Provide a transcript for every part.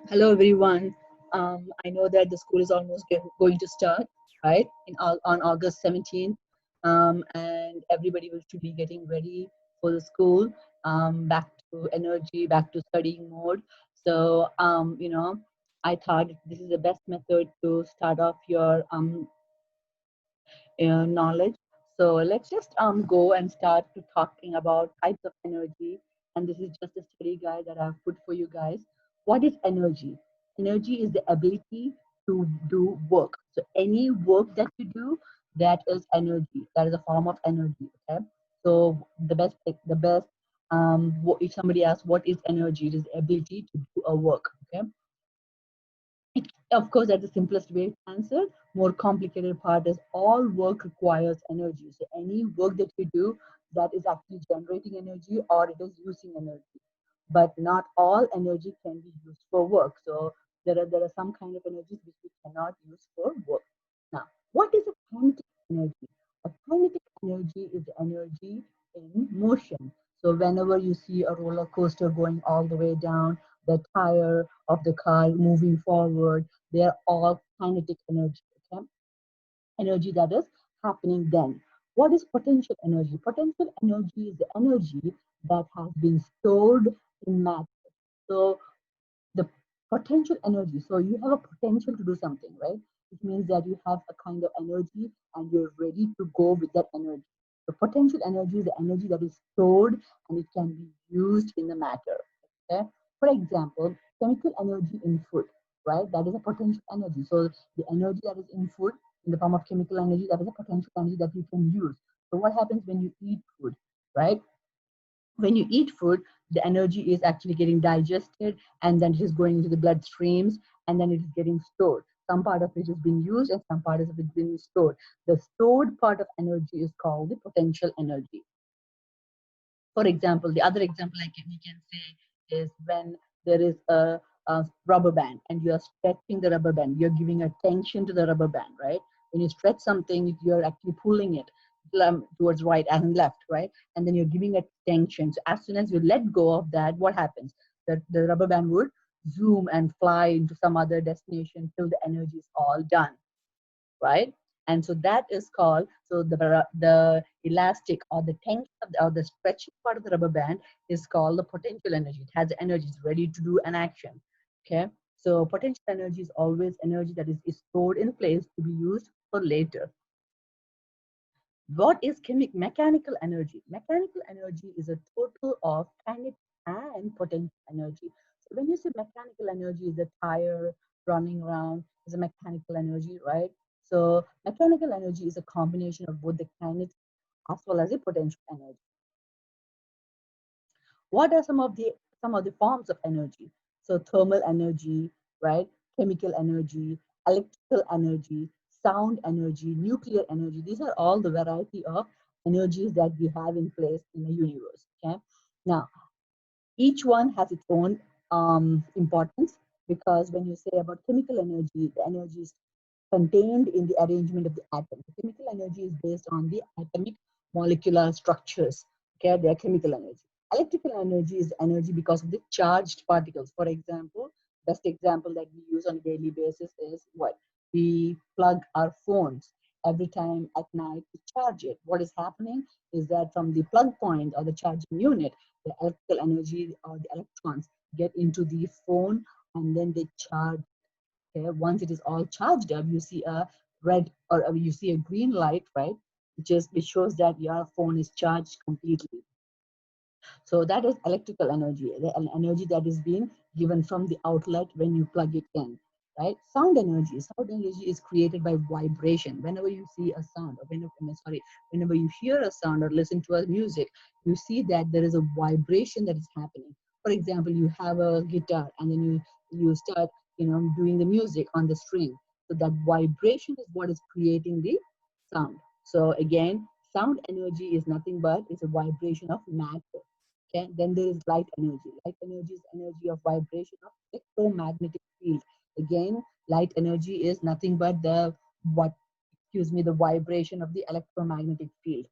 Hello, everyone. I know that the school is almost going to start, right, on August 17th, and everybody will should be getting ready for the school, back to energy, back to studying mode. So, I thought this is the best method to start off your knowledge. So let's just go and start to talking about types of energy. And this is just a study guide that I've put for you guys. What is energy? Energy is the ability to do work. So any work that you do, that is energy. That is a form of energy. Okay. So the best. If somebody asks what is energy, it is the ability to do a work. Okay. Of course, that's the simplest way to answer. More complicated part is all work requires energy. So any work that you do that is actually generating energy or it is using energy. But not all energy can be used for work. So there are some kind of energies which we cannot use for work. Now, what is a kinetic energy? A kinetic energy is energy in motion. So whenever you see a roller coaster going all the way down, the tire of the car moving forward, they are all kinetic energy. Okay? Energy that is happening then. What is potential energy? Potential energy is the energy that has been stored in matter. So the potential energy. So you have a potential to do something, right? It means that you have a kind of energy and you're ready to go with that energy. The potential energy is the energy that is stored and it can be used in the matter. Okay. For example, chemical energy in food, right? That is a potential energy. So the energy that is in food in the form of chemical energy, that is a potential energy that you can use. So what happens when you eat food, right? When you eat food, the energy is actually getting digested and then it is going into the bloodstreams and then it is getting stored. Some part of it is being used and some part of it is being stored. The stored part of energy is called the potential energy. For example, the other example we can say is when there is a rubber band and you are stretching the rubber band, you're giving a tension to the rubber band, right? When you stretch something, you're actually pulling it towards right and left, right? And then you're giving it tension. So as soon as you let go of that, what happens? The rubber band would zoom and fly into some other destination till the energy is all done, right? And so that is called, so the elastic or the tension or the stretching part of the rubber band is called the potential energy. It has the energy, it's ready to do an action. Okay, so potential energy is always energy that is stored in place to be used for later. What is mechanical energy? Mechanical energy is a total of kinetic and potential energy. So when you say mechanical energy is a tire running around, is a mechanical energy, right? So mechanical energy is a combination of both the kinetic as well as the potential energy. What are some of the forms of energy? So thermal energy, right? Chemical energy, electrical energy, sound energy, nuclear energy. These are all the variety of energies that we have in place in the universe. Okay. Now, each one has its own importance, because when you say about chemical energy, the energy is contained in the arrangement of the atom. The chemical energy is based on the atomic molecular structures. Okay, they are chemical energy. Electrical energy is energy because of the charged particles. For example, best example that we use on a daily basis is what? We plug our phones every time at night to charge it. What is happening is that from the plug point or the charging unit, the electrical energy or the electrons get into the phone and then they charge. Okay, once it is all charged up, you see a red or you see a green light, right? Which shows that your phone is charged completely. So that is electrical energy, the energy that is being given from the outlet when you plug it in, right? Sound energy. Sound energy is created by vibration. Whenever you see a sound, or whenever you hear a sound or listen to a music, you see that there is a vibration that is happening. For example, you have a guitar and then you start, doing the music on the string. So that vibration is what is creating the sound. So again, sound energy is nothing but it's a vibration of matter. Okay, then there is light energy. Light energy is energy of vibration of electromagnetic field. Again, light energy is nothing but the vibration of the electromagnetic field.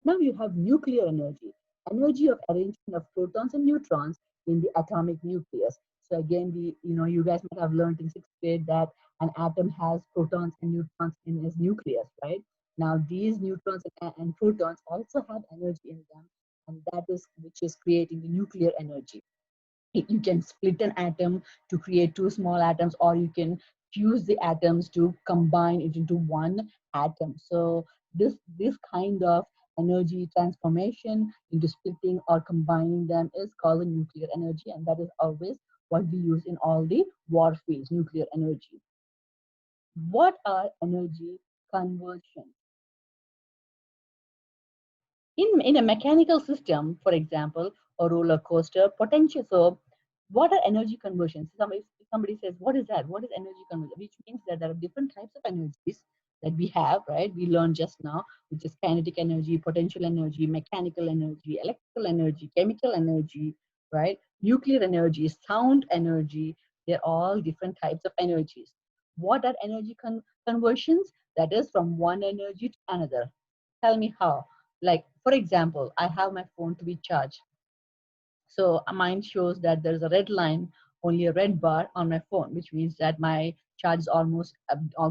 Now you have nuclear energy, energy of arrangement of protons and neutrons in the atomic nucleus. So again, you guys might have learned in sixth grade that an atom has protons and neutrons in its nucleus, right? Now these neutrons and protons also have energy in them, and that is which is creating the nuclear energy. You can split an atom to create two small atoms, or you can fuse the atoms to combine it into one atom. So this kind of energy transformation into splitting or combining them is called the nuclear energy, and that is always what we use in all the warfares, nuclear energy. What are energy conversion? In a mechanical system, for example, a roller coaster potential. So what are energy conversions? Somebody says, what is that? What is energy conversion? Which means that there are different types of energies that we have, right? We learned just now, which is kinetic energy, potential energy, mechanical energy, electrical energy, chemical energy, right? Nuclear energy, sound energy. They're all different types of energies. What are energy conversions? That is from one energy to another. Tell me how. Like, for example, I have my phone to be charged. So mine shows that there's a red line, only a red bar on my phone, which means that my charge is almost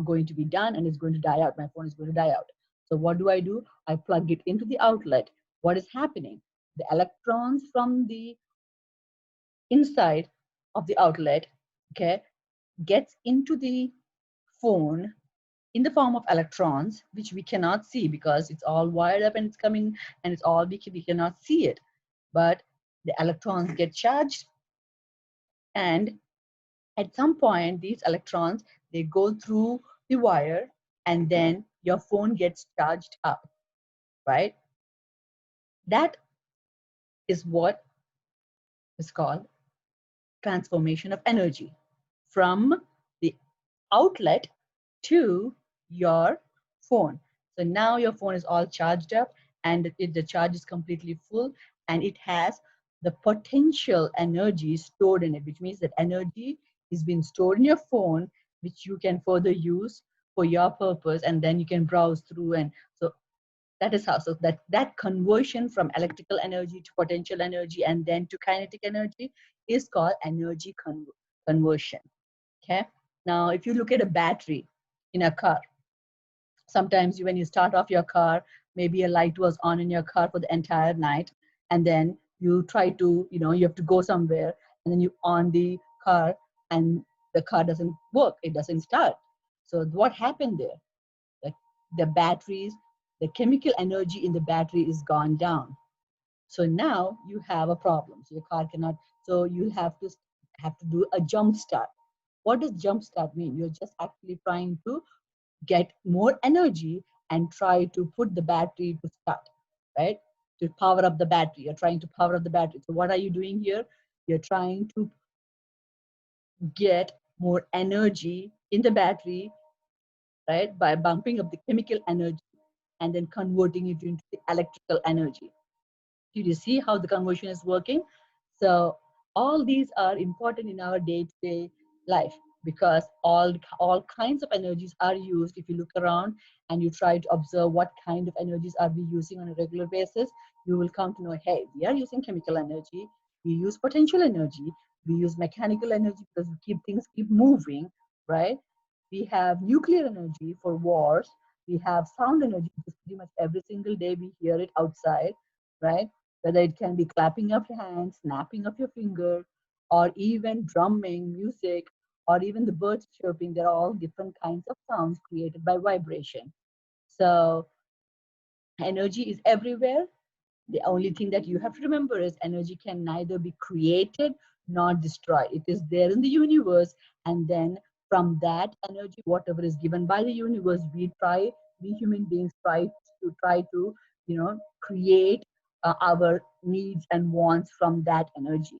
going to be done and it's going to die out. My phone is going to die out. So what do? I plug it into the outlet. What is happening? The electrons from the inside of the outlet, okay, gets into the phone in the form of electrons, which we cannot see because it's all wired up and it's coming and it's all we cannot see it. But the electrons get charged, and at some point, these electrons, they go through the wire, and then your phone gets charged up, right? That is what is called transformation of energy from the outlet to your phone. So now your phone is all charged up, and the charge is completely full, and it has the potential energy stored in it, which means that energy is being stored in your phone, which you can further use for your purpose, and then you can browse through. And so that is how, so that conversion from electrical energy to potential energy and then to kinetic energy is called energy conversion. Okay. Now, if you look at a battery in a car, sometimes when you start off your car, maybe a light was on in your car for the entire night, and then you try to, you have to go somewhere, and then you on the car, and the car doesn't work, it doesn't start. So what happened there? The, the batteries, the chemical energy in the battery is gone down. So now you have a problem. So your car cannot, so you have to do a jump start. What does jump start mean? You're just actually trying to get more energy and try to put the battery to start, right? To power up the battery. You're trying to power up the battery. So what are you doing here? You're trying to get more energy in the battery, right? By bumping up the chemical energy and then converting it into the electrical energy. Did you see how the conversion is working? So all these are important in our day-to-day life, because all kinds of energies are used. If you look around and you try to observe what kind of energies are we using on a regular basis, you will come to know, hey, we are using chemical energy, we use potential energy, we use mechanical energy because we keep moving, right? We have nuclear energy for wars. We have sound energy because pretty much every single day we hear it outside, right? Whether it can be clapping of your hands, snapping of your finger, or even drumming, music, or even the birds chirping. They're all different kinds of sounds created by vibration. So energy is everywhere. The only thing that you have to remember is energy can neither be created nor destroyed. It is there in the universe, and then from that energy, whatever is given by the universe, we human beings try to create our needs and wants from that energy.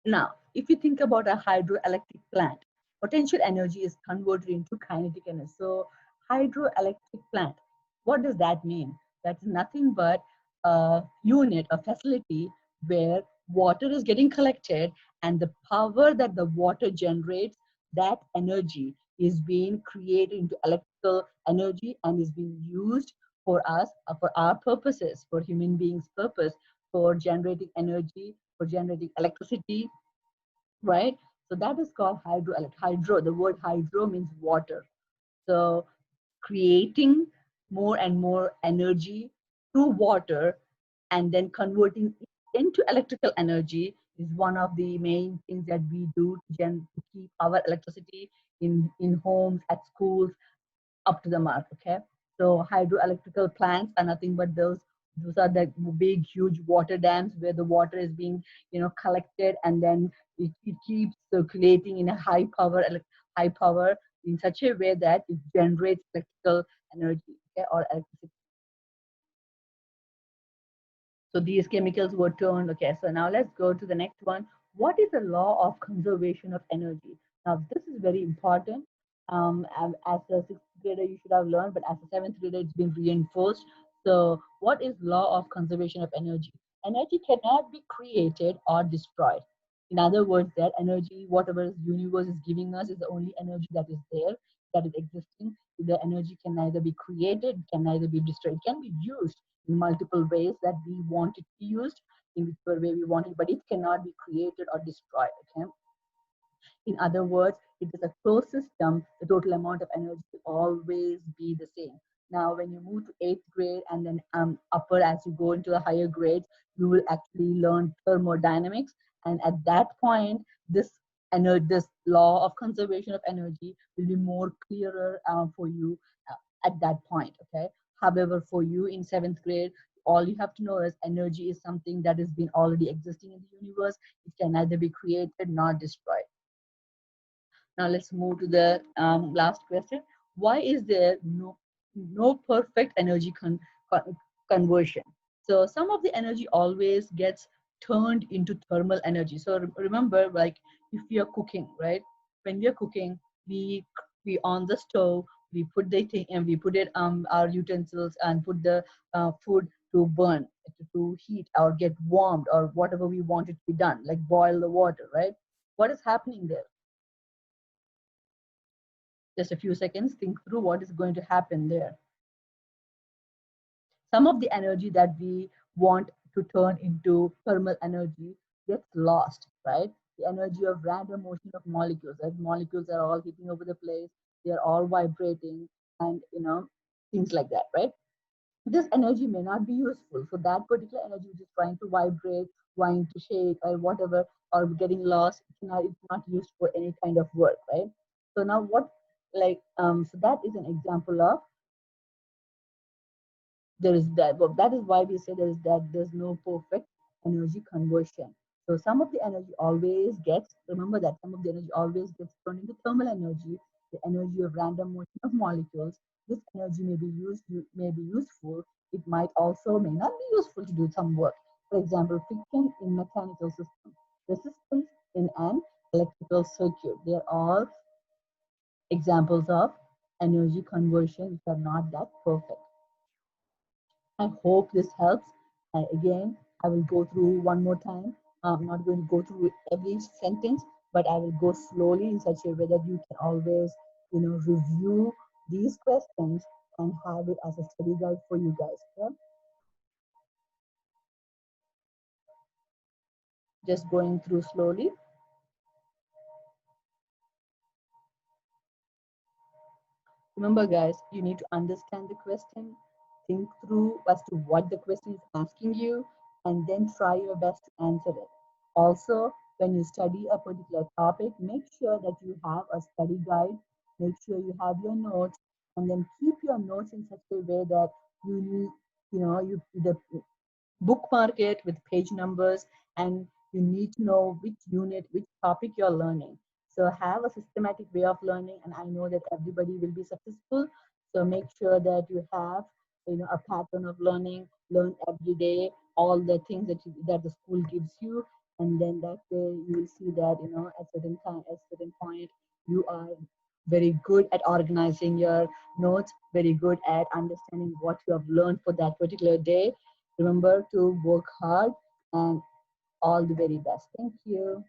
Now, if you think about a hydroelectric plant, potential energy is converted into kinetic energy. So, hydroelectric plant, what does that mean? That's nothing but a unit, a facility where water is getting collected, and the power that the water generates, that energy is being created into electrical energy and is being used for us, for our purposes, for human beings' purpose, for generating energy for generating electricity, right? So that is called hydro. The word hydro means water. So creating more and more energy through water and then converting it into electrical energy is one of the main things that we do to keep our electricity in homes, at schools, up to the mark. Okay, so hydroelectrical plants are nothing but those are the big huge water dams where the water is being collected, and then it keeps circulating in a high power in such a way that it generates electrical energy, okay, or electricity. So these chemicals were turned. Okay, so now let's go to the next one. What is the law of conservation of energy? Now, this is very important. As a sixth grader, you should have learned, but as a seventh grader, it's been reinforced. So, what is law of conservation of energy? Energy cannot be created or destroyed. In other words, that energy, whatever the universe is giving us, is the only energy that is there, that is existing. The energy can neither be created, can neither be destroyed. It can be used in multiple ways that we want it to be used, in whichever way we want it, but it cannot be created or destroyed. Okay. In other words, it is a closed system. The total amount of energy will always be the same. Now, when you move to eighth grade and then upper, as you go into the higher grades, you will actually learn thermodynamics. And at that point, this law of conservation of energy will be more clearer for you at that point. Okay. However, for you in seventh grade, all you have to know is energy is something that has been already existing in the universe. It can neither be created nor destroyed. Now let's move to the last question. Why is there no perfect energy conversion? So some of the energy always gets turned into thermal energy. So remember, like if we are cooking, right? When we are cooking, we on the stove, we put the thing and we put it our utensils and put the food to burn, to heat or get warmed or whatever we want it to be done, like boil the water, right? What is happening there? Just a few seconds, think through what is going to happen there. Some of the energy that we want to turn into thermal energy gets lost, right? The energy of random motion of molecules, right? Molecules are all hitting over the place, they're all vibrating, and things like that, right? This energy may not be useful. So that particular energy which is trying to vibrate, trying to shake, or whatever, or getting lost, it's not used for any kind of work, right? So now what, so that is an example of there is that. Well, that is why we say there's no perfect energy conversion. So some of the energy always gets, remember that some of the energy always gets turned into thermal energy, the energy of random motion of molecules. This energy may be useful. It might also may not be useful to do some work. For example, friction in mechanical systems, resistance in an electrical circuit. They are all examples of energy conversion which are not that perfect. I hope this helps. Again, I will go through one more time. I'm not going to go through every sentence, but I will go slowly in such a way that you can always, review these questions and have it as a study guide for you guys. Okay? Just going through slowly. Remember, guys, you need to understand the question, think through as to what the question is asking you, and then try your best to answer it. Also, when you study a particular topic, make sure that you have a study guide, make sure you have your notes, and then keep your notes in such a way that you need, the bookmark it with page numbers, and you need to know which unit, which topic you're learning. So have a systematic way of learning, and I know that everybody will be successful. So make sure that you have a pattern of learning, learn every day all the things that the school gives you, and then that way you will see that at certain time, at certain point, you are very good at organizing your notes, very good at understanding what you have learned for that particular day. Remember to work hard, and all the very best. Thank you.